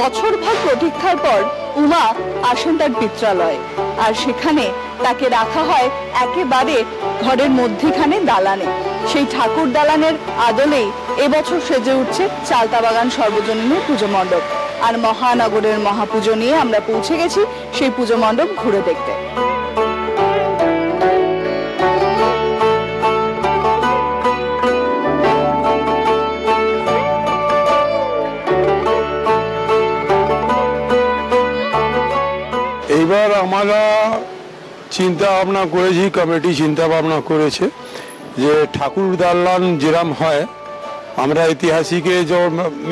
বছরভর প্রতীক্ষার পর উমা আসেন তার পিত্রালয়ে, আর সেখানে তাকে রাখা হয় একেবারে ঘরের মধ্যখানে দালানে। সেই ঠাকুর দালানের আদলেই এবছর সেজে উঠছে চালতাবাগান সর্বজনীনের পুজো মণ্ডপ। আর মহানগরের মহাপুজো নিয়ে আমরা পৌঁছে গেছি সেই পুজো মণ্ডপ ঘুরে দেখতে। এইবার আমরা চিন্তা ভাবনা করেছি, কমিটি চিন্তা ভাবনা করেছে যে ঠাকুর দালান যেরম হয়, আমরা ঐতিহাসিকে যে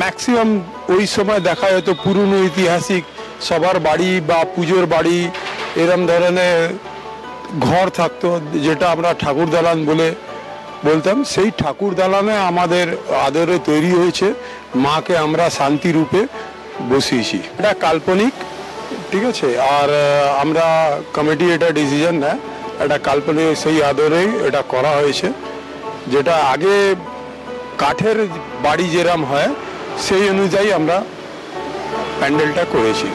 ম্যাক্সিমাম ওই সময় দেখা যেত পুরনো ঐতিহাসিক সবার বাড়ি বা পুজোর বাড়ি এরম ধরনের ঘর থাকতো, যেটা আমরা ঠাকুর দালান বলতাম। সেই ঠাকুর দালানে আমাদের আদরে তৈরি হয়েছে, মাকে আমরা শান্তি রূপে বসিয়েছি। এটা কাল্পনিক, ঠিক আছে, আর আমরা কমিটি এটা ডিসিশন নেয়, এটা কাল্পনিক সেই আদরেই এটা করা হয়েছে, যেটা আগে কাঠের বাড়ি যেরম হয় সেই অনুযায়ী আমরা প্যান্ডেলটা করেছি।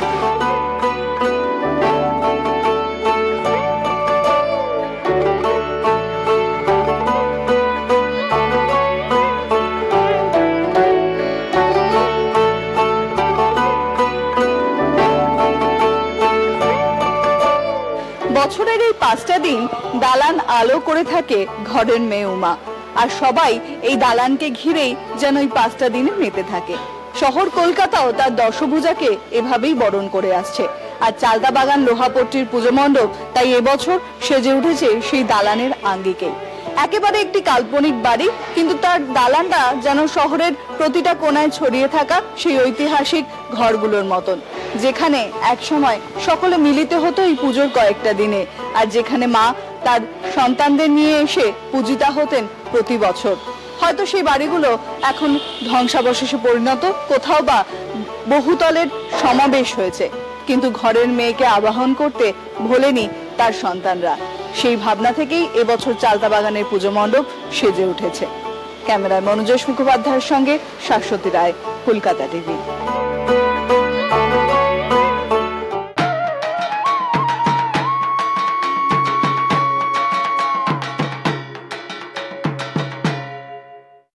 বছরের এই 5টা দিন দালান আলো করে থাকে ঘরের মেয়ে উমা, আর সবাই এই দালানকে ঘিরেই যেন এই 5টা দিনে মেতে থাকে। শহর কলকাতাও তার দশভুজাকে এভাবেই বরণ করে আসছে। আর চালতাবাগান লোহাপট্টির পুজো মণ্ডপ তাই এবছর সেজে উঠেছে সেই দালানের আঙ্গিকেই। একেবারে একটি কাল্পনিক বাড়ি, কিন্তু তার দালানটা যেন শহরের প্রতিটা কোণায় ছড়িয়ে থাকা সেই ঐতিহাসিক ঘরগুলোর মতন, যেখানে একসময় সকলে মিলিত হতো এই পুজোর কয়েকটা দিনে, আর যেখানে মা তার সন্তানদের নিয়ে এসে পূজিতা হতেন প্রতি বছর। হয়তো সেই বাড়িগুলো এখন ধ্বংসাবশেষে পরিণত, কোথাও বা বহুতলের সমাবেশ হয়েছে, কিন্তু ঘরের মেয়েকে আবাহন করতে ভোলেনি তার সন্তানরা। সেই ভাবনা থেকেই এবছর চালতাবাগানের পুজো মণ্ডপ সেজে উঠেছে। ক্যামেরায় মনোজ মুখোপাধ্যায়ের সঙ্গে শাশ্বতী রায়, কলকাতা টিভি।